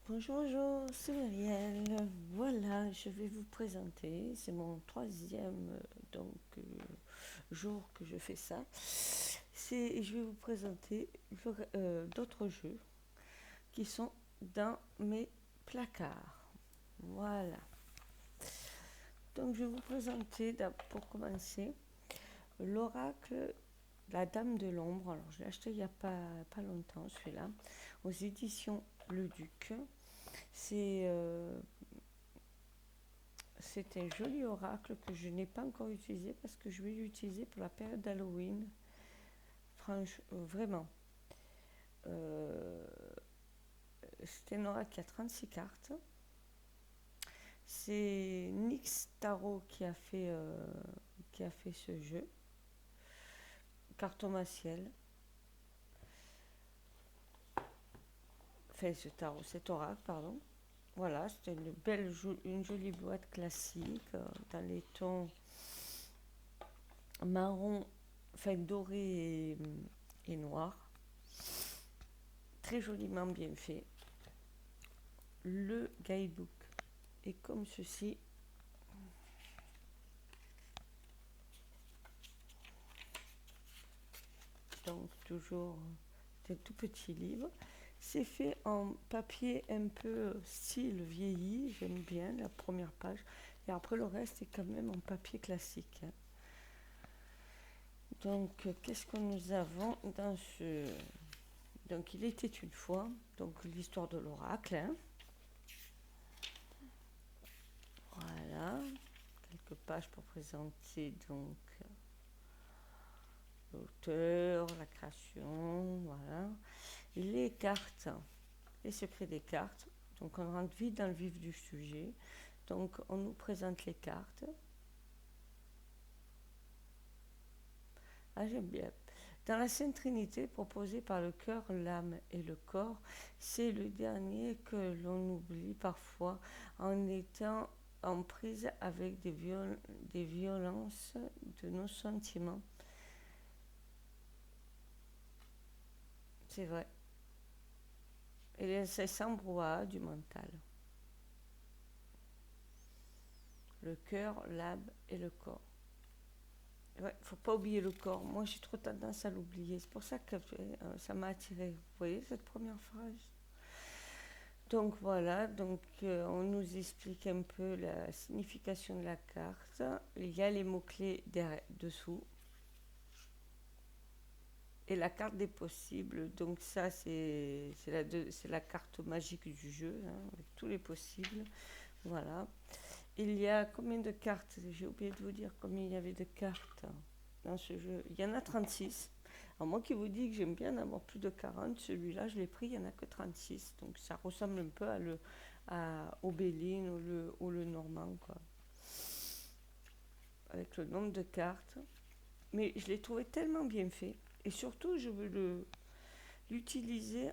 Bonjour, bonjour, c'est Myriel. Voilà, je vais vous présenter. C'est mon troisième jour que je fais ça. Je vais vous présenter d'autres jeux qui sont dans mes placards. Voilà. Donc je vais vous présenter pour commencer l'oracle La Dame de l'Ombre. Alors je l'ai acheté il n'y a pas longtemps celui-là, aux éditions Le Duc. C'est C'est un joli oracle que je n'ai pas encore utilisé parce que je vais l'utiliser pour la période d'Halloween. Vraiment. Euh, c'est un oracle qui a 36 cartes. C'est Nyx Tarot qui a fait ce jeu. Cartomanciel. Enfin, ce tarot, cet oracle, pardon. Voilà, c'est une jolie boîte classique dans les tons marron, enfin doré et noir. Très joliment bien fait. Le guidebook est comme ceci. Donc toujours des tout petits livres. C'est fait en papier un peu style vieilli, j'aime bien la première page. Et après le reste est quand même en papier classique. Donc qu'est-ce que nous avons dans ce... Donc il était une fois, donc l'histoire de l'oracle. Voilà, quelques pages pour présenter donc l'auteur, la création, voilà. Les cartes, les secrets des cartes. Donc on rentre vite dans le vif du sujet. Donc on nous présente les cartes. Ah, j'aime bien. Dans la Sainte Trinité proposée par le cœur, l'âme et le corps, c'est le dernier que l'on oublie parfois en étant en prise avec des violences de nos sentiments. C'est vrai. Et c'est sans brouhaha du mental. Le cœur, l'âme et le corps. Ouais, faut pas oublier le corps. Moi, j'ai trop tendance à l'oublier. C'est pour ça que ça m'a attiré. Vous voyez cette première phrase? Donc voilà, on nous explique un peu la signification de la carte. Il y a les mots-clés dessous. Et la carte des possibles. Donc ça, c'est la carte magique du jeu, hein, avec tous les possibles. Voilà. Il y a combien de cartes? J'ai oublié de vous dire combien il y avait de cartes dans ce jeu. Il y en a 36. Alors moi qui vous dis que j'aime bien en avoir plus de 40, celui-là je l'ai pris, il n'y en a que 36. Donc ça ressemble un peu au Béline ou le Normand, quoi. Avec le nombre de cartes. Mais je l'ai trouvé tellement bien fait. Et surtout, je veux l'utiliser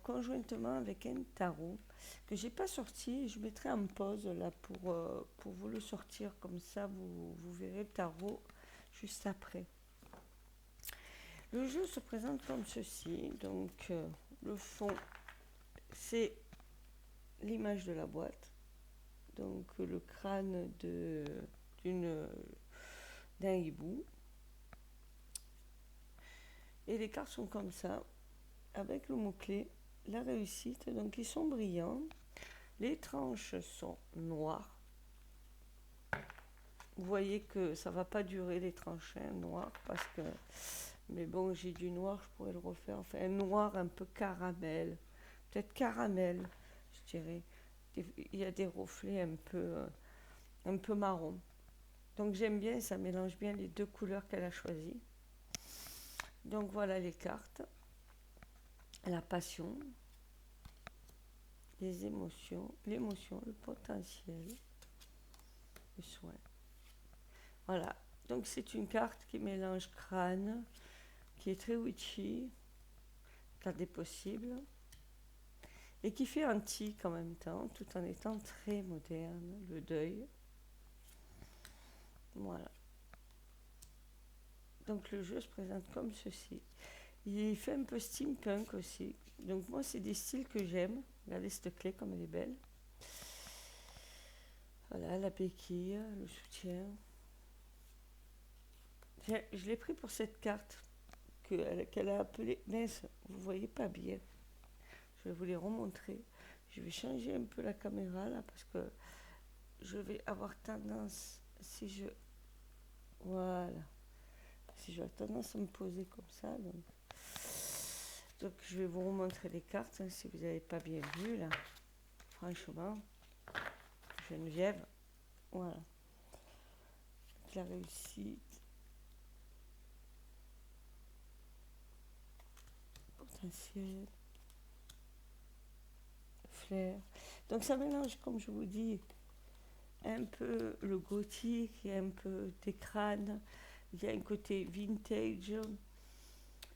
conjointement avec un tarot que j'ai pas sorti. Je mettrai en pause là pour vous le sortir. Comme ça, vous verrez le tarot juste après. Le jeu se présente comme ceci. Donc, le fond, c'est l'image de la boîte. Donc, le crâne d'un hibou. Et les cartes sont comme ça, avec le mot-clé, la réussite. Donc, ils sont brillants. Les tranches sont noires. Vous voyez que ça va pas durer les tranches noirs parce que... Mais bon, j'ai du noir, je pourrais le refaire. Enfin, un noir un peu caramel. Peut-être caramel, je dirais. Il y a des reflets un peu marron. Donc j'aime bien, ça mélange bien les deux couleurs qu'elle a choisies. Donc voilà les cartes. La passion, les émotions, l'émotion, le potentiel, le soin. Voilà. Donc c'est une carte qui mélange crâne, qui est très witchy, carte des possibles, et qui fait antique en même temps, tout en étant très moderne, le deuil. Voilà. Donc le jeu se présente comme ceci. Il fait un peu steampunk aussi, Donc moi, c'est des styles que j'aime. Regardez cette clé comme elle est belle. Voilà, la béquille, le soutien. Je l'ai pris pour cette carte qu'elle a appelée. Mince, vous voyez pas bien. Je vais vous les remontrer. Je vais changer un peu la caméra là parce que je vais avoir tendance, si je. Voilà. Si j'ai tendance à me poser comme ça. Donc je vais vous remontrer les cartes hein, si vous n'avez pas bien vu là. Franchement, Geneviève. Voilà. La réussite. Potentiel. Flair. Donc ça mélange, comme je vous dis, un peu le gothique, il y a un peu des crânes, il y a un côté vintage,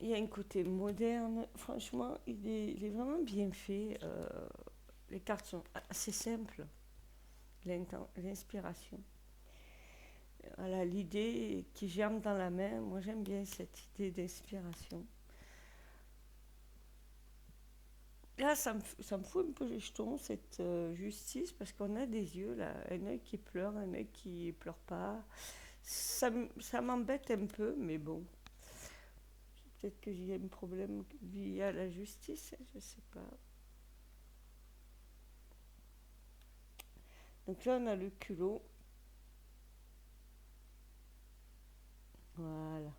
il y a un côté moderne. Franchement, il est vraiment bien fait. Les cartes sont assez simples. L'inspiration. Voilà, l'idée qui germe dans la main, moi j'aime bien cette idée d'inspiration. Là, ça me fout un peu les jetons, cette justice, parce qu'on a des yeux, là, un œil qui pleure, un œil qui pleure pas. Ça m'embête un peu, mais bon, peut-être que j'ai un problème lié à la justice, je sais pas. Donc là, on a le culot. Voilà.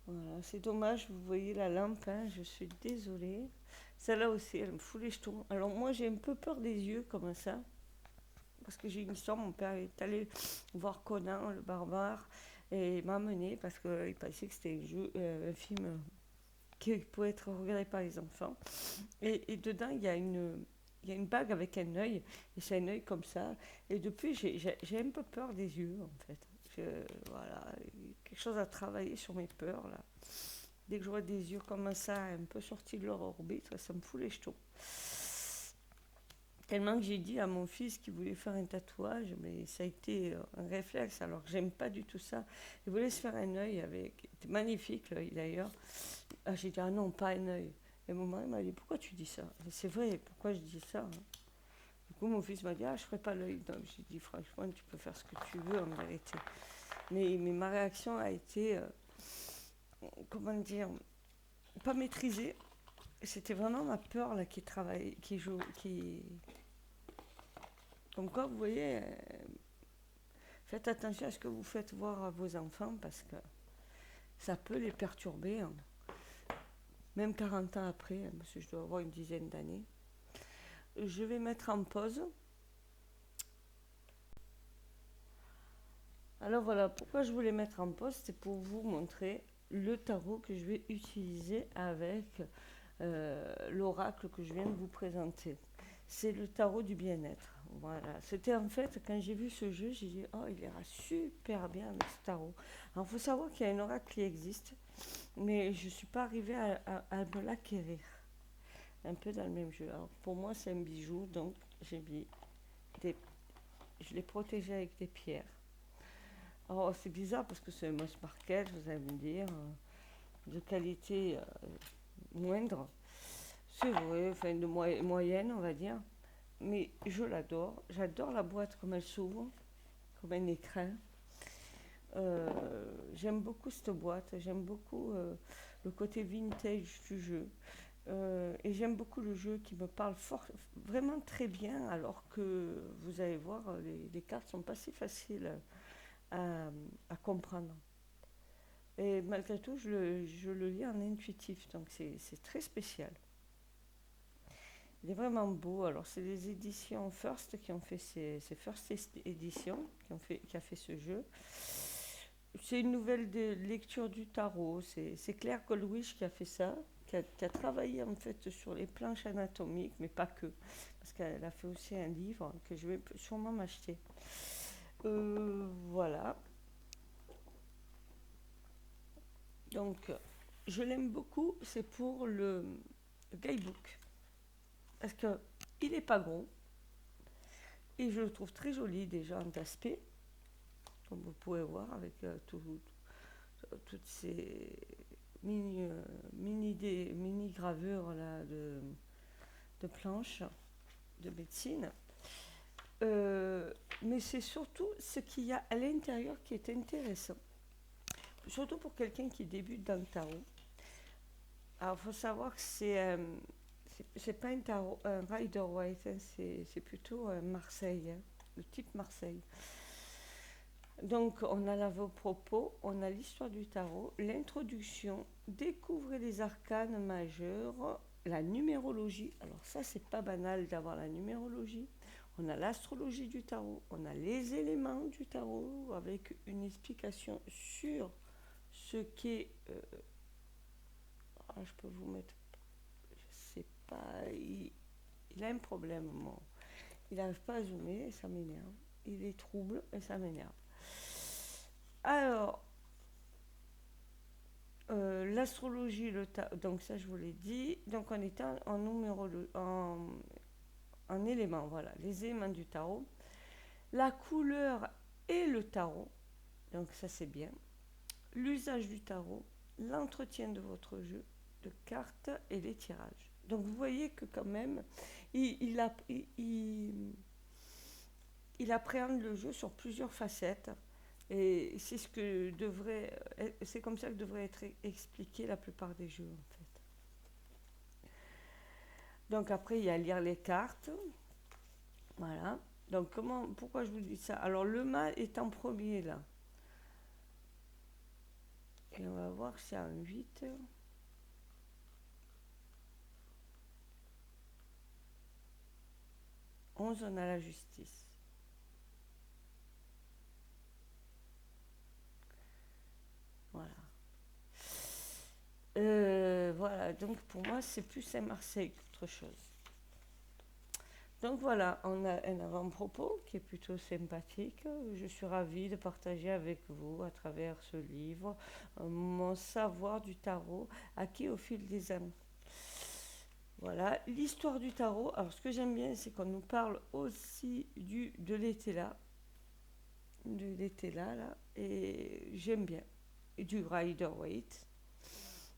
Voilà, c'est dommage, vous voyez la lampe, hein, je suis désolée. Celle-là aussi, elle me fout les jetons. Alors moi, j'ai un peu peur des yeux comme ça, parce que j'ai une histoire, mon père est allé voir Conan, le barbare, et il m'a amené parce qu'il pensait que c'était un film qui pouvait être regardé par les enfants. Et dedans, il y a une bague avec un œil, et c'est un œil comme ça. Et depuis, j'ai un peu peur des yeux, en fait. Voilà, quelque chose à travailler sur mes peurs, là. Dès que je vois des yeux comme ça, un peu sortis de leur orbite, ça me fout les jetons. Tellement que j'ai dit à mon fils qu'il voulait faire un tatouage, mais ça a été un réflexe, alors que j'aime pas du tout ça. Il voulait se faire un œil avec. C'était magnifique l'œil d'ailleurs. Ah, j'ai dit, ah non, pas un œil. Et mon mari m'a dit, pourquoi tu dis ça? Et c'est vrai, pourquoi je dis ça, hein? Du coup, mon fils m'a dit, ah, je ferai pas l'œil. Donc j'ai dit, franchement, tu peux faire ce que tu veux en vérité. Mais ma réaction a été, comment dire, pas maîtrisée. C'était vraiment ma peur là qui travaille, qui joue, qui. Comme quoi, vous voyez, faites attention à ce que vous faites voir à vos enfants parce que ça peut les perturber, hein. Même 40 ans après, hein, parce que je dois avoir une dizaine d'années. Je vais mettre en pause. Alors voilà, pourquoi je voulais mettre en pause, c'est pour vous montrer le tarot que je vais utiliser avec l'oracle que je viens de vous présenter. C'est le tarot du bien-être. Voilà. C'était en fait, quand j'ai vu ce jeu, j'ai dit, oh, il ira super bien avec ce tarot. Alors, il faut savoir qu'il y a un oracle qui existe, mais je ne suis pas arrivée à me l'acquérir. Un peu dans le même jeu. Alors, pour moi, c'est un bijou, donc j'ai mis des. Je l'ai protégé avec des pierres. Alors, c'est bizarre parce que c'est un Moss Market, vous allez me dire, de qualité moindre. C'est vrai, enfin de moyenne, on va dire. Mais je l'adore. J'adore la boîte comme elle s'ouvre, comme un écrin. J'aime beaucoup cette boîte. J'aime beaucoup le côté vintage du jeu. Et j'aime beaucoup le jeu qui me parle vraiment très bien, alors que vous allez voir, les cartes sont pas si faciles à, à comprendre. Et malgré tout, je le lis en intuitif, donc c'est très spécial. Il est vraiment beau. Alors, c'est les éditions First qui ont fait ces First éditions, qui a fait ce jeu. C'est une nouvelle de lecture du tarot. C'est Claire Goldwich qui a fait ça, qui a travaillé en fait sur les planches anatomiques, mais pas que, parce qu'elle a fait aussi un livre que je vais sûrement m'acheter. Voilà. Donc, je l'aime beaucoup. C'est pour le guidebook. Parce qu'il n'est pas gros et je le trouve très joli déjà en aspect, comme vous pouvez voir avec toutes ces mini gravures là, de planches de médecine. Mais c'est surtout ce qu'il y a à l'intérieur qui est intéressant. Surtout pour quelqu'un qui débute dans le tarot. Alors, il faut savoir que c'est pas un tarot, un Rider-Waite, hein, c'est plutôt un Marseille, hein, le type Marseille. Donc, on a l'avant-propos, on a l'histoire du tarot, l'introduction, découvrez les arcanes majeurs, la numérologie. Alors, ça, c'est pas banal d'avoir la numérologie. On a l'astrologie du tarot, on a les éléments du tarot avec une explication sur ce qu'est. Je peux vous mettre. Je sais pas. Il a un problème, moi. Il n'arrive pas à zoomer et ça m'énerve. Il est trouble et ça m'énerve. Alors, l'astrologie, donc ça je vous l'ai dit. Donc on est en éléments, voilà, les éléments du tarot. La couleur et le tarot, donc ça c'est bien. L'usage du tarot, l'entretien de votre jeu de cartes et les tirages. Donc vous voyez que quand même, il appréhende le jeu sur plusieurs facettes. Et c'est comme ça que devrait être expliqué la plupart des jeux en fait. Donc après il y a lire les cartes, voilà. Donc pourquoi je vous dis ça? Alors le mât est en premier là. Et on va voir si c'est un 8. 11, on a la justice. Voilà. Voilà, donc pour moi c'est plus un Marseille qu'autre chose. Donc voilà, on a un avant-propos qui est plutôt sympathique. Je suis ravie de partager avec vous à travers ce livre mon savoir du tarot acquis au fil des années. Voilà, l'histoire du tarot. Alors ce que j'aime bien, c'est qu'on nous parle aussi de l'été là. De l'été là, et j'aime bien. Et du Rider-Waite.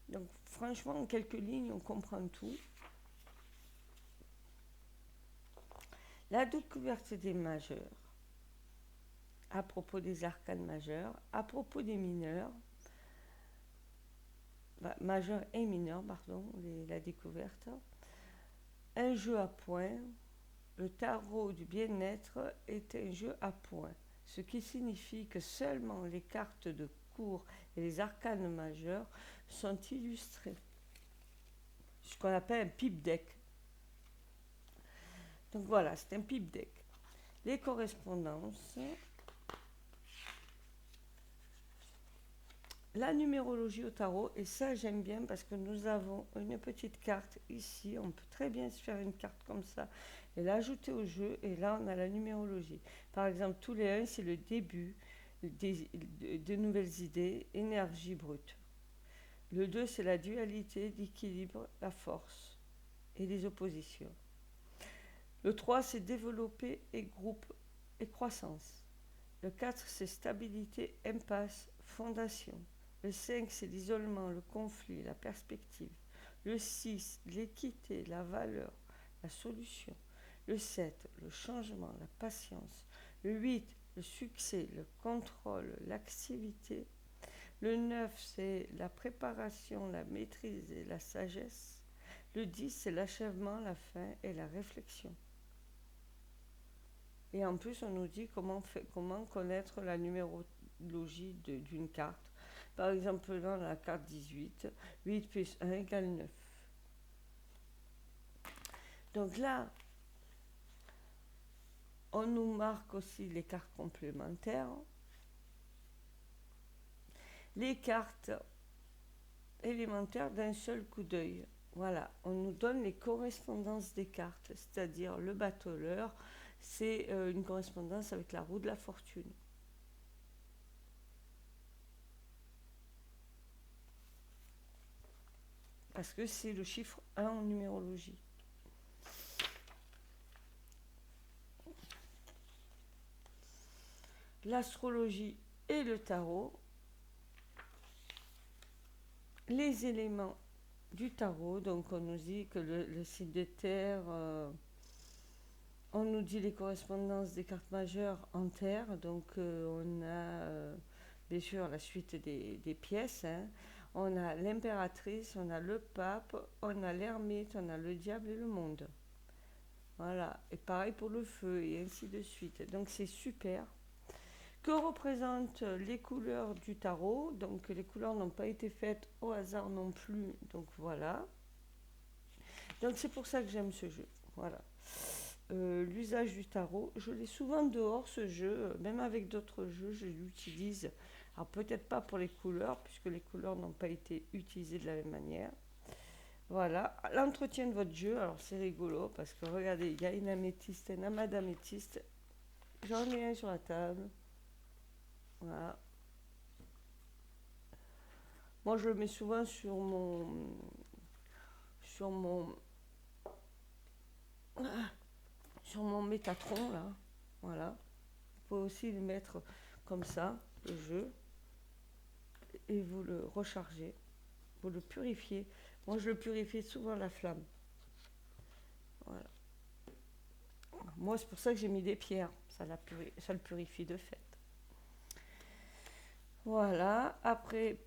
Donc franchement, en quelques lignes, on comprend tout. La découverte des majeurs, à propos des arcanes majeurs, à propos des mineurs, majeurs et mineurs, pardon, la découverte. Un jeu à points, le tarot du bien-être est un jeu à points, ce qui signifie que seulement les cartes de cours et les arcanes majeurs sont illustrées. Ce qu'on appelle un pipe deck. Donc voilà, c'est un pipe deck. Les correspondances. La numérologie au tarot, et ça j'aime bien parce que nous avons une petite carte ici, on peut très bien se faire une carte comme ça et l'ajouter au jeu, et là on a la numérologie. Par exemple, tous les 1, c'est le début de nouvelles idées, énergie brute. Le 2, c'est la dualité, l'équilibre, la force et les oppositions. Le 3, c'est développer et groupe et croissance. Le 4, c'est stabilité, impasse, fondation. Le 5, c'est l'isolement, le conflit, la perspective. Le 6, l'équité, la valeur, la solution. Le 7, le changement, la patience. Le 8, le succès, le contrôle, l'activité. Le 9, c'est la préparation, la maîtrise et la sagesse. Le 10, c'est l'achèvement, la fin et la réflexion. Et en plus, on nous dit comment connaître la numérologie d'une carte. Par exemple, dans la carte 18, 8 plus 1 égale 9. Donc là, on nous marque aussi les cartes complémentaires. Les cartes élémentaires d'un seul coup d'œil. Voilà, on nous donne les correspondances des cartes, c'est-à-dire le battleur, c'est une correspondance avec la roue de la fortune. Parce que c'est le chiffre 1 en numérologie. L'astrologie et le tarot. les éléments du tarot. Donc on nous dit que le site de terre, on nous dit les correspondances des cartes majeures en terre. Donc on a bien sûr la suite des pièces, hein. On a l'impératrice, on a le pape, on a l'ermite, on a le diable et le monde. Voilà, et pareil pour le feu, et ainsi de suite. Donc c'est super. Que représentent les couleurs du tarot? Donc les couleurs n'ont pas été faites au hasard non plus. Donc voilà. Donc c'est pour ça que j'aime ce jeu. Voilà. L'usage du tarot, je l'ai souvent dehors ce jeu, même avec d'autres jeux, je l'utilise. Alors peut-être pas pour les couleurs, puisque les couleurs n'ont pas été utilisées de la même manière. Voilà, l'entretien de votre jeu, alors c'est rigolo, parce que regardez, il y a une améthyste, un amas d'améthyste. J'en ai un sur la table. Voilà. Moi je le mets souvent sur mon sur mon Métatron là. Voilà. Vous pouvez aussi le mettre comme ça, le jeu, et vous le rechargez, vous le purifiez. Moi je le purifie souvent à la flamme. Voilà. Moi c'est pour ça que j'ai mis des pierres, ça le purifie de fait. Voilà, après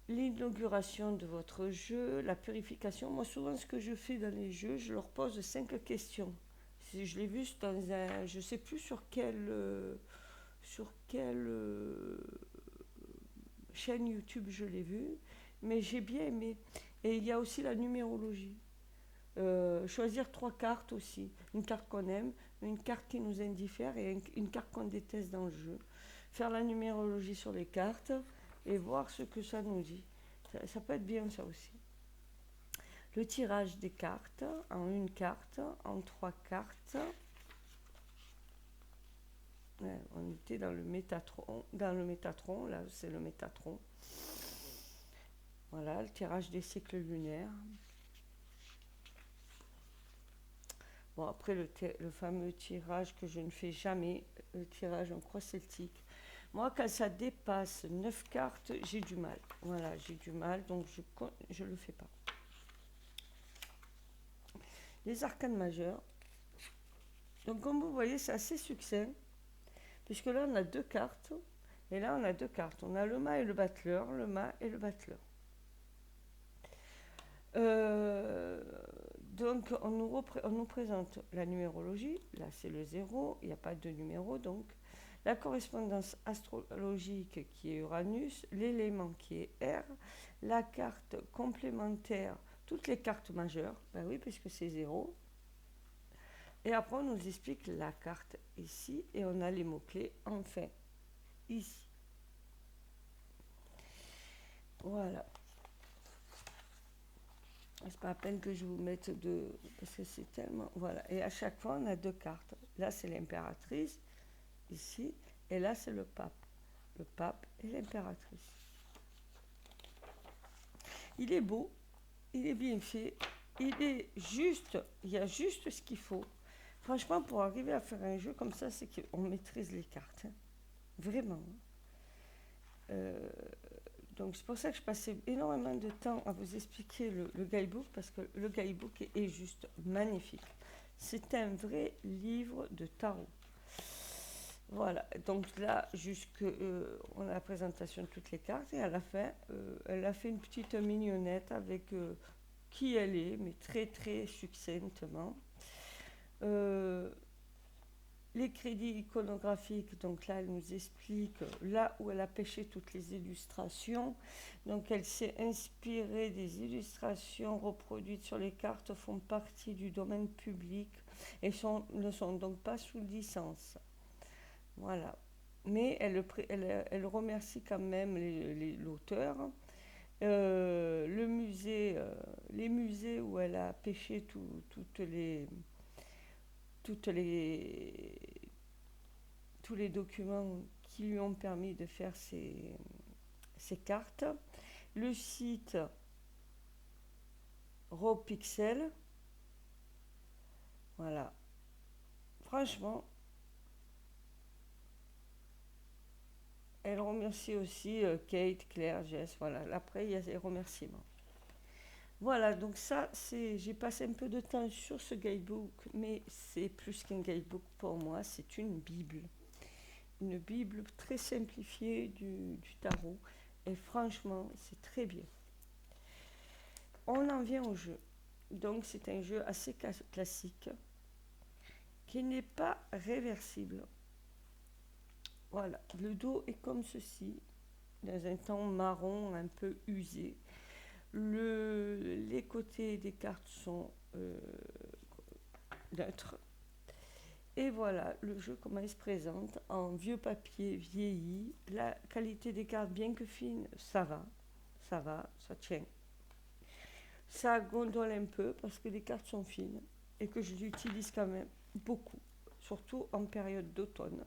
l'inauguration de votre jeu, la purification, moi souvent ce que je fais dans les jeux, je leur pose 5 questions. Si je l'ai vu dans un, je sais plus sur quelle chaîne YouTube je l'ai vu, mais j'ai bien aimé. Et il y a aussi la numérologie. Choisir 3 cartes aussi. Une carte qu'on aime, une carte qui nous indiffère et une carte qu'on déteste dans le jeu. Faire la numérologie sur les cartes et voir ce que ça nous dit. Ça peut être bien ça aussi. Le tirage des cartes en une carte, en 3 cartes. Ouais, on était dans le Métatron, là c'est le Métatron. Voilà, le tirage des cycles lunaires. Bon, après le fameux tirage que je ne fais jamais, le tirage en croix celtique. Moi, quand ça dépasse 9 cartes, j'ai du mal. Voilà, j'ai du mal, donc je ne le fais pas. Les arcanes majeures. Donc, comme vous voyez, c'est assez succinct, puisque là, on a 2 cartes, et là, on a 2 cartes. On a le mât et le battleur, le mât et le battleur. Donc, on nous présente la numérologie. Là, c'est le 0, il n'y a pas de numéro, donc. La correspondance astrologique qui est Uranus, l'élément qui est R, la carte complémentaire, toutes les cartes majeures, ben oui, puisque c'est 0. Et après, on nous explique la carte ici, et on a les mots-clés enfin, ici. Voilà. C'est pas à peine que je vous mette deux, parce que c'est tellement. Voilà. Et à chaque fois, on a 2 cartes. Là, c'est l'impératrice, ici, et là, c'est le pape. Le pape et l'impératrice. Il est beau, il est bien fait, il est juste, il y a juste ce qu'il faut. Franchement, pour arriver à faire un jeu comme ça, c'est qu'on maîtrise les cartes. Hein. Vraiment. Euh, donc c'est pour ça que je passais énormément de temps à vous expliquer le guidebook, parce que le guidebook est juste magnifique. C'est un vrai livre de tarot. Voilà, donc là, on a la présentation de toutes les cartes, et à la fin, elle a fait une petite mignonnette avec qui elle est, mais très très succinctement. Euh, les crédits iconographiques, donc là, elle nous explique là où elle a pêché toutes les illustrations. Donc elle s'est inspirée des illustrations reproduites sur les cartes, font partie du domaine public et ne sont donc pas sous licence. Voilà. Mais elle remercie quand même l'auteur. Les musées où elle a pêché toutes les, tous les documents qui lui ont permis de faire ces cartes. Le site RawPixel. Voilà. Franchement, Elle remercie aussi Kate, Claire, Jess, voilà. Après, il y a les remerciements. Voilà, donc ça, j'ai passé un peu de temps sur ce guidebook, mais c'est plus qu'un guidebook pour moi, c'est une Bible. Une Bible très simplifiée du tarot. Et franchement, c'est très bien. On en vient au jeu. Donc c'est un jeu assez classique qui n'est pas réversible. Voilà, le dos est comme ceci, dans un ton marron un peu usé. Les côtés des cartes sont neutres. Et voilà le jeu comment il se présente en vieux papier vieilli. La qualité des cartes, bien que fine, ça tient. Ça gondole un peu parce que les cartes sont fines et que je l'utilise quand même beaucoup, surtout en période d'automne.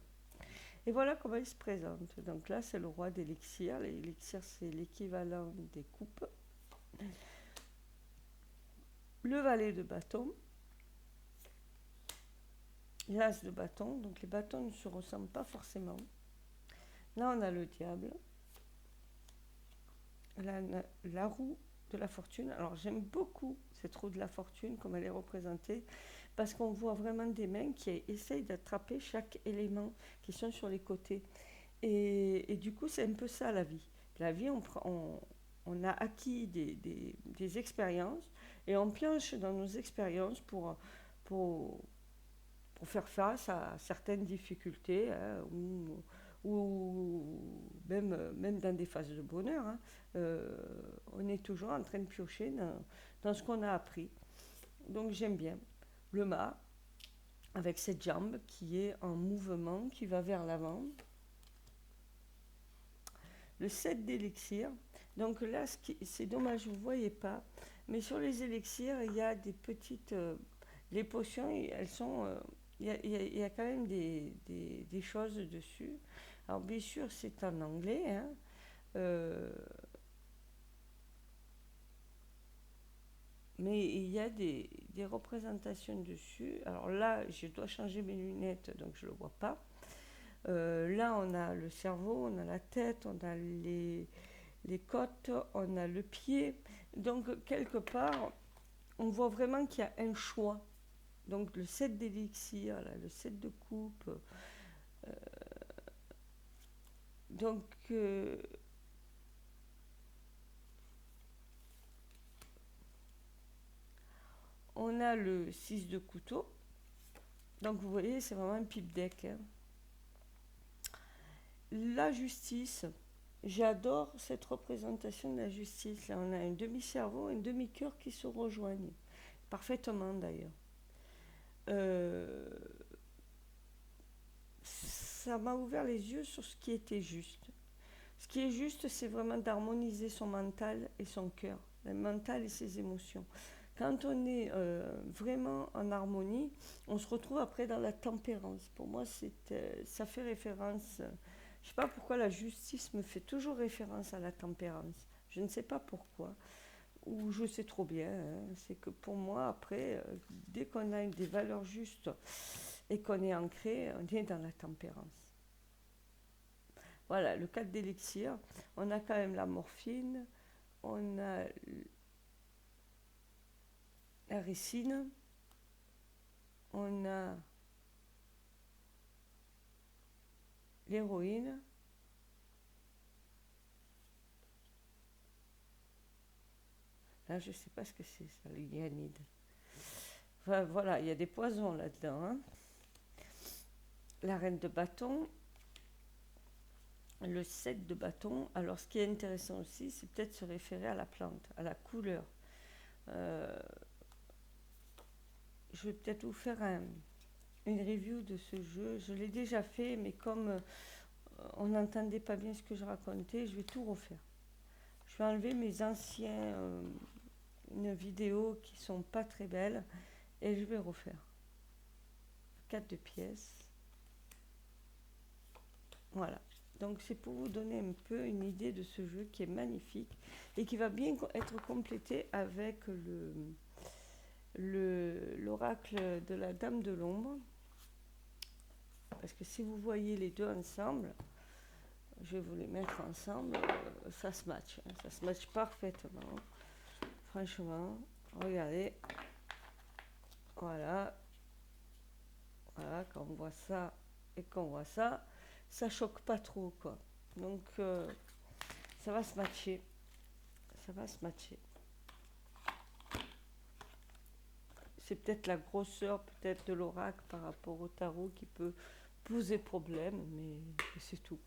Et voilà comment il se présente. Donc là, c'est le roi d'élixir. L'élixir, c'est l'équivalent des coupes. Le valet de bâton. L'as de bâton. Donc les bâtons ne se ressemblent pas forcément. Là, on a le diable. La roue de la fortune. Alors j'aime beaucoup cette roue de la fortune, comme elle est représentée, parce qu'on voit vraiment des mains qui essayent d'attraper chaque élément qui sont sur les côtés. Et du coup, c'est un peu ça la vie. La vie, on a acquis des expériences et on pioche dans nos expériences pour, pour faire face à certaines difficultés, hein, ou même dans des phases de bonheur. Hein, on est toujours en train de piocher dans ce qu'on a appris. Donc j'aime bien le mât avec cette jambe qui est en mouvement, qui va vers l'avant. Le set d'élixir. Donc là, c'est dommage, vous ne voyez pas. Mais sur les élixirs, il y a des petites... les potions, elles sont... il y a quand même des choses dessus. Alors bien sûr, c'est en anglais. Hein. Mais il y a des représentations dessus. Alors là, je dois changer mes lunettes, donc je ne le vois pas. Là, on a le cerveau, on a la tête, on a les côtes, on a le pied. Donc, quelque part, on voit vraiment qu'il y a un choix. Donc, le set d'élixir, le set de coupe. Donc, on a le 6 de couteau. Donc, vous voyez, c'est vraiment un pipe deck. Hein. La justice. J'adore cette représentation de la justice. Là, on a un demi-cerveau et un demi-cœur qui se rejoignent. Parfaitement, d'ailleurs. Ça m'a ouvert les yeux sur ce qui était juste. Ce qui est juste, c'est vraiment d'harmoniser son mental et son cœur, le mental et ses émotions. Quand on est vraiment en harmonie, on se retrouve après dans la tempérance. Pour moi, ça fait référence. Je ne sais pas pourquoi la justice me fait toujours référence à la tempérance. Je ne sais pas pourquoi. Ou je sais trop bien. Hein. C'est que pour moi, après, dès qu'on a des valeurs justes et qu'on est ancré, on est dans la tempérance. Voilà, le 4 d'élixir, on a quand même la morphine, on a la ricine, on a l'héroïne, là je ne sais pas ce que c'est ça, le cyanide. Enfin, voilà, il y a des poisons là-dedans. Hein. La reine de bâton, le 7 de bâton. Alors ce qui est intéressant aussi, c'est peut-être se référer à la plante, à la couleur. Je vais peut-être vous faire une review de ce jeu. Je l'ai déjà fait, mais comme on n'entendait pas bien ce que je racontais, je vais tout refaire. Je vais enlever mes anciennes vidéos qui sont pas très belles et je vais refaire. 4 de pièces. Voilà. Donc c'est pour vous donner un peu une idée de ce jeu qui est magnifique et qui va bien être complété avec l'oracle de la Dame de l'Ombre. Parce que si vous voyez les deux ensemble, je vais vous les mettre ensemble. Ça se match, hein, ça se match parfaitement. Franchement, regardez. Voilà. Voilà, quand on voit ça et qu'on voit ça, ça choque pas trop, quoi. Donc, ça va se matcher. Ça va se matcher. C'est peut-être la grosseur, peut-être de l'oracle par rapport au tarot qui peut poser problème, mais c'est tout.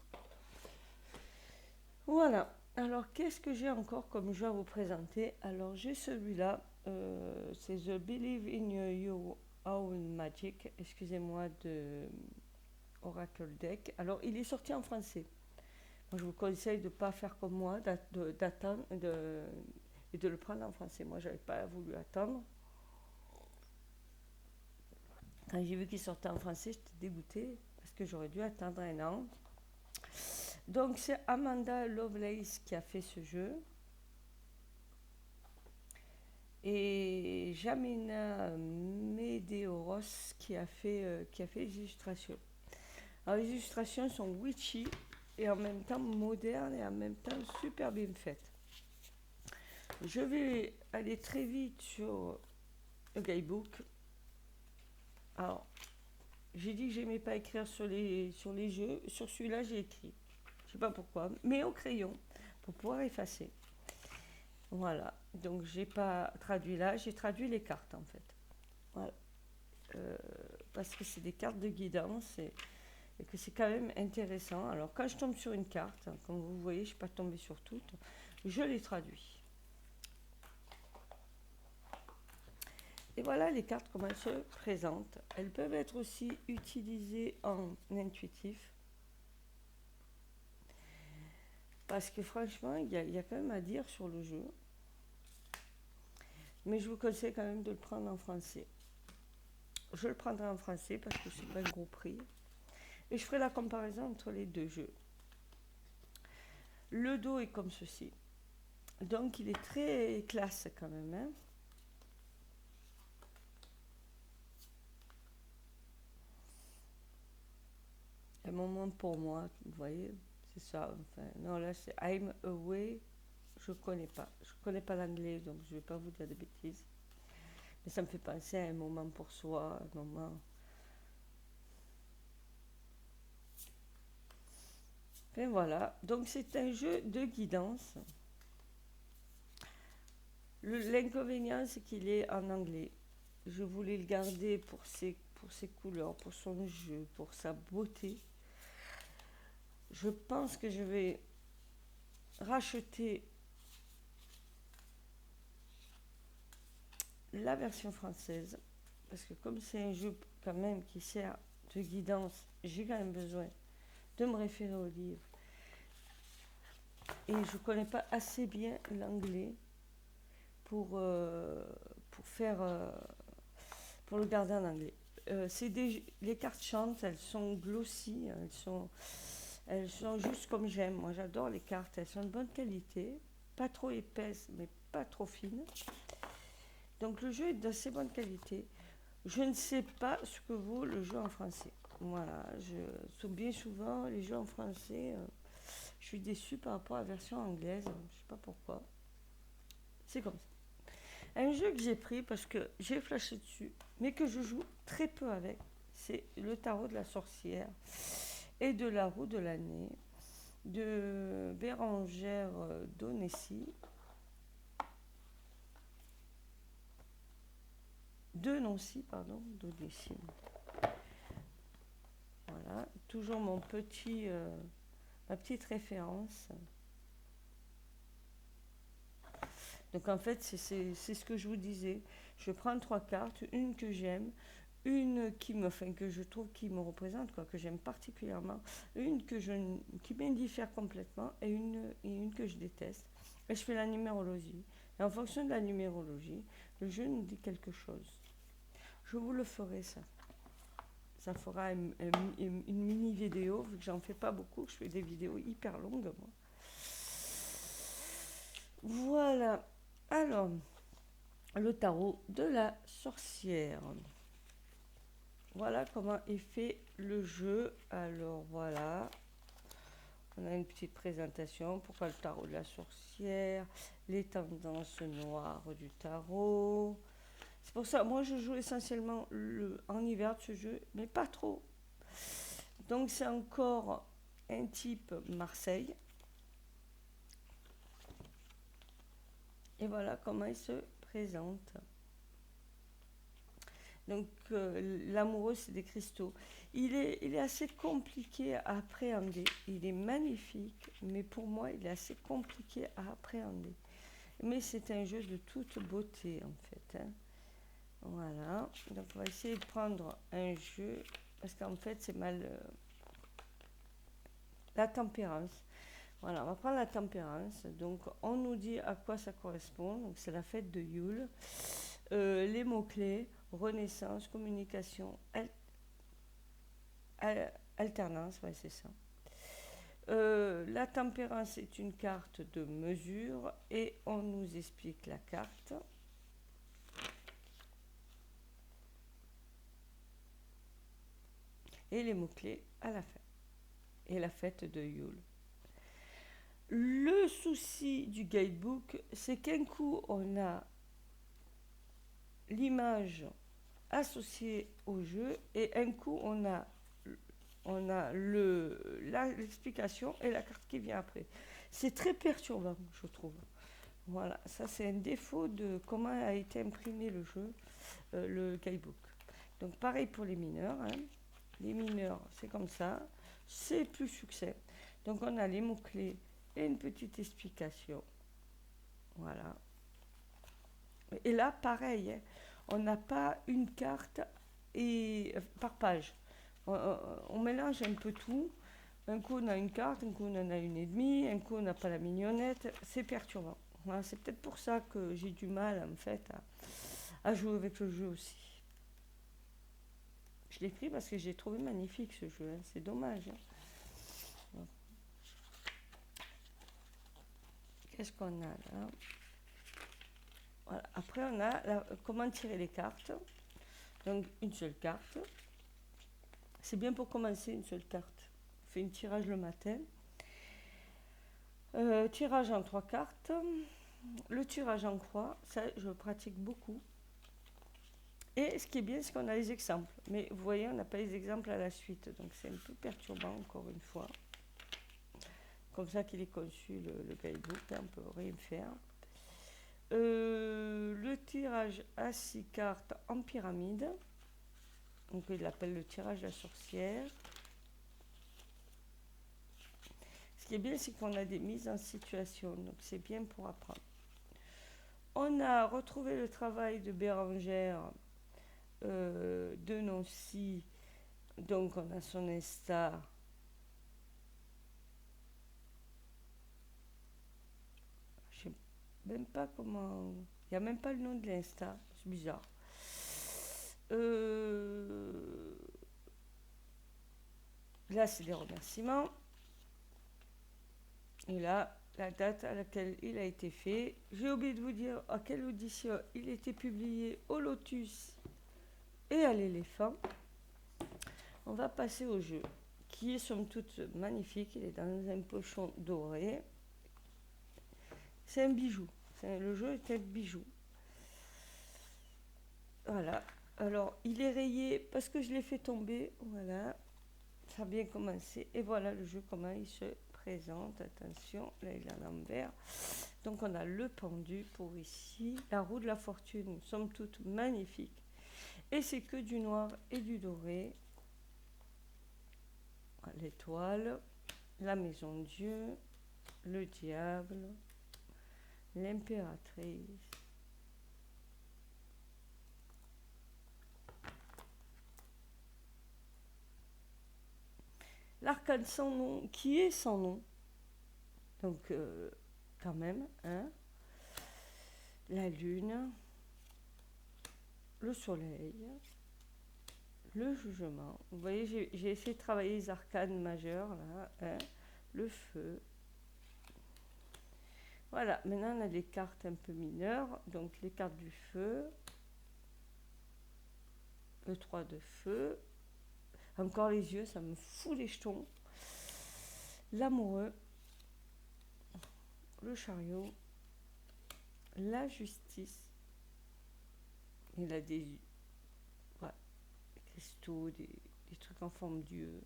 Voilà. Alors, qu'est-ce que j'ai encore comme jeu à vous présenter? Alors, j'ai celui-là. C'est The Believe in Your Own Magic. Excusez-moi de Oracle Deck. Alors, il est sorti en français. Moi, je vous conseille de ne pas faire comme moi, d'attendre et de le prendre en français. Moi, je n'avais pas voulu attendre. Quand j'ai vu qu'il sortait en français, j'étais dégoûtée parce que j'aurais dû attendre un an. Donc, c'est Amanda Lovelace qui a fait ce jeu. Et Jamina Medeiros qui a fait les illustrations. Alors, les illustrations sont witchy et en même temps modernes et en même temps super bien faites. Je vais aller très vite sur le guidebook. Alors, j'ai dit que j'aimais pas écrire sur les jeux. Sur celui-là, j'ai écrit. Je sais pas pourquoi, mais au crayon pour pouvoir effacer. Voilà. Donc, j'ai pas traduit là, j'ai traduit les cartes en fait. Voilà. Parce que c'est des cartes de guidance et que c'est quand même intéressant. Alors, quand je tombe sur une carte, comme vous voyez, je ne suis pas tombée sur toutes, je les traduis. Et voilà les cartes, comment elles se présentent. Elles peuvent être aussi utilisées en intuitif. Parce que franchement, il y a quand même à dire sur le jeu. Mais je vous conseille quand même de le prendre en français. Je le prendrai en français parce que c'est pas un gros prix. Et je ferai la comparaison entre les deux jeux. Le dos est comme ceci. Donc il est très classe quand même. Hein. Un moment pour moi, vous voyez, c'est ça. Enfin, non, là c'est I'm away. Je connais pas. Je connais pas l'anglais, donc je vais pas vous dire de bêtises. Mais ça me fait penser à un moment pour soi, un moment. Et voilà. Donc c'est un jeu de guidance. L'inconvénient, c'est qu'il est en anglais. Je voulais le garder pour ses couleurs, pour son jeu, pour sa beauté. Je pense que je vais racheter la version française. Parce que comme c'est un jeu quand même qui sert de guidance, j'ai quand même besoin de me référer au livre. Et je ne connais pas assez bien l'anglais pour faire pour le garder en anglais. Les cartes chantent, elles sont glossy, elles sont juste comme j'aime. Moi j'adore les cartes, elles sont de bonne qualité, pas trop épaisses mais pas trop fines. Donc le jeu est d'assez bonne qualité. Je ne sais pas ce que vaut le jeu en français. Voilà, bien souvent les jeux en français, je suis déçue par rapport à la version anglaise, je ne sais pas pourquoi. C'est comme ça. Un jeu que j'ai pris parce que j'ai flashé dessus, mais que je joue très peu avec, c'est le tarot de la sorcière et de la roue de l'année de Bérangère Donessy. De Nancy, pardon, Donessy. Voilà, toujours ma petite référence. Donc en fait, c'est ce que je vous disais. Je prends 3 cartes, une que j'aime, une que je trouve qui me représente, quoi, que j'aime particulièrement, une qui m'indiffère complètement et une que je déteste. Et je fais la numérologie. Et en fonction de la numérologie, le jeu nous dit quelque chose. Je vous le ferai ça. Ça fera une mini vidéo, vu que j'en fais pas beaucoup, je fais des vidéos hyper longues, moi. Voilà. Alors, le tarot de la sorcière. Voilà comment est fait le jeu. Alors voilà. On a une petite présentation, pourquoi le tarot de la sorcière, les tendances noires du tarot. C'est pour ça, moi je joue essentiellement en hiver de ce jeu, mais pas trop. Donc c'est encore un type Marseille. Et voilà comment il se présente. Donc l'amoureux, c'est des cristaux. Il est assez compliqué à appréhender. Il est magnifique, mais pour moi, il est assez compliqué à appréhender. Mais c'est un jeu de toute beauté, en fait. Hein. Voilà. Donc on va essayer de prendre un jeu, parce qu'en fait, c'est mal... la tempérance. Voilà, on va prendre la tempérance. Donc on nous dit à quoi ça correspond. Donc c'est la fête de Yule. Les mots-clés, renaissance, communication, alternance, ouais, c'est ça. La tempérance est une carte de mesure et on nous explique la carte. Et les mots-clés à la fin. Et la fête de Yule. Le souci du guidebook, c'est qu'un coup on a l'image associée au jeu et un coup on a l'explication et la carte qui vient après. C'est très perturbant, je trouve. Voilà, ça c'est un défaut de comment a été imprimé le jeu, le guidebook. Donc pareil pour les mineurs. Hein. Les mineurs, c'est comme ça. C'est plus succès. Donc on a les mots-clés et une petite explication. Voilà. Et là, pareil, hein, on n'a pas une carte par page. On mélange un peu tout. Un coup, on a une carte, un coup, on en a une et demie, un coup, on n'a pas la mignonnette. C'est perturbant. Voilà, c'est peut-être pour ça que j'ai du mal, en fait, à jouer avec le jeu aussi. Je l'ai pris parce que j'ai trouvé magnifique ce jeu. Hein. C'est dommage. Hein. Qu'est-ce qu'on a là? Voilà. Après, on a comment tirer les cartes. Donc, une seule carte. C'est bien pour commencer une seule carte. On fait un tirage le matin. Tirage en 3 cartes. Le tirage en croix, ça, je pratique beaucoup. Et ce qui est bien, c'est qu'on a les exemples. Mais vous voyez, on n'a pas les exemples à la suite. Donc, c'est un peu perturbant, encore une fois. Comme ça qu'il est conçu, le guidebook. On ne peut rien faire. Le tirage à 6 cartes en pyramide. Donc, il l'appelle le tirage de la sorcière. Ce qui est bien, c'est qu'on a des mises en situation. Donc, c'est bien pour apprendre. On a retrouvé le travail de Bérangère de Nancy. Donc, on a son Insta. Je sais même pas comment... Il n'y a même pas le nom de l'Insta. C'est bizarre. Là, c'est les remerciements. Et là, la date à laquelle il a été fait. J'ai oublié de vous dire à quelle audition il était publié au Lotus et à l'éléphant. On va passer au jeu, qui est somme toute magnifique. Il est dans un pochon doré. C'est un bijou. Le jeu est un bijou. Voilà. Alors, il est rayé parce que je l'ai fait tomber. Voilà. Ça a bien commencé. Et voilà le jeu, comment il se présente. Attention, là, il est à l'envers. Donc, on a le pendu pour ici. La roue de la fortune, somme toute magnifique. Et c'est que du noir et du doré. L'étoile, la maison de Dieu, le diable, l'impératrice. L'arcane sans nom, qui est sans nom. Donc, quand même, hein. La lune, le soleil, le jugement. Vous voyez, j'ai essayé de travailler les arcanes majeures, là, hein. Le feu. Voilà, maintenant on a des cartes un peu mineures. Donc, les cartes du feu, le 3 de feu. Encore les yeux, ça me fout les jetons. l'amoureux, le chariot, la justice. Il a ouais, des cristaux, des trucs en forme d'yeux.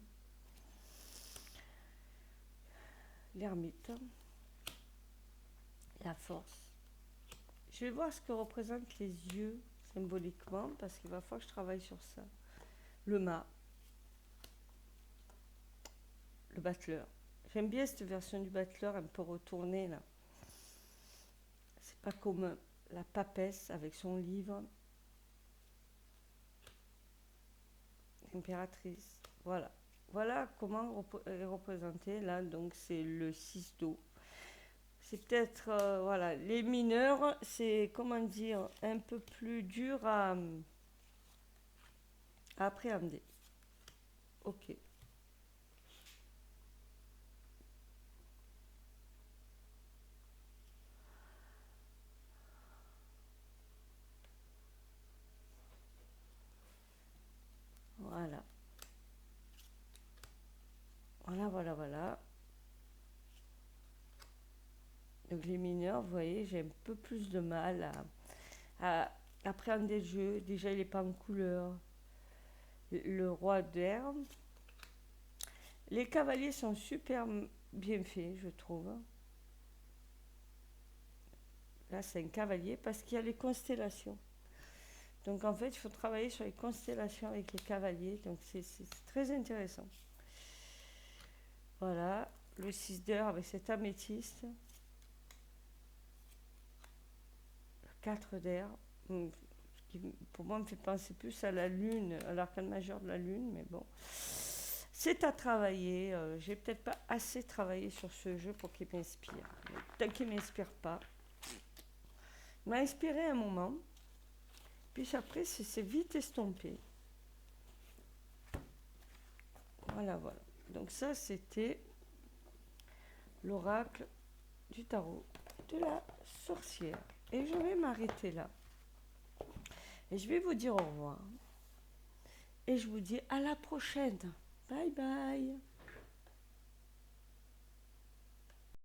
L'ermite, la force. Je vais voir ce que représentent les yeux symboliquement parce qu'il va falloir que je travaille sur ça. Le mât, le battleur. J'aime bien cette version du battleur un peu retournée là. C'est pas comme la papesse avec son livre. Impératrice. Voilà. Voilà comment est représenté là. Donc c'est le 6 d'eau. C'est peut-être, voilà, les mineurs, c'est, comment dire, un peu plus dur à appréhender. Ok. Voilà. Voilà. Donc les mineurs, vous voyez, j'ai un peu plus de mal à appréhender le jeu. Déjà, il n'est pas en couleur. Le roi d'air. Les cavaliers sont super bien faits, je trouve. Là, c'est un cavalier parce qu'il y a les constellations. Donc en fait, il faut travailler sur les constellations avec les cavaliers. Donc c'est très intéressant. Voilà, le 6 d'heure avec cet améthyste. Le 4 d'air, qui pour moi me fait penser plus à la lune, à l'arcane majeur de la lune, mais bon. C'est à travailler. J'ai peut-être pas assez travaillé sur ce jeu pour qu'il m'inspire. Tant qu'il ne m'inspire pas. Il m'a inspiré un moment. Puis après, c'est vite estompé. Voilà. Donc ça, c'était l'oracle du tarot de la sorcière. Et je vais m'arrêter là. Et je vais vous dire au revoir. Et je vous dis à la prochaine. Bye bye.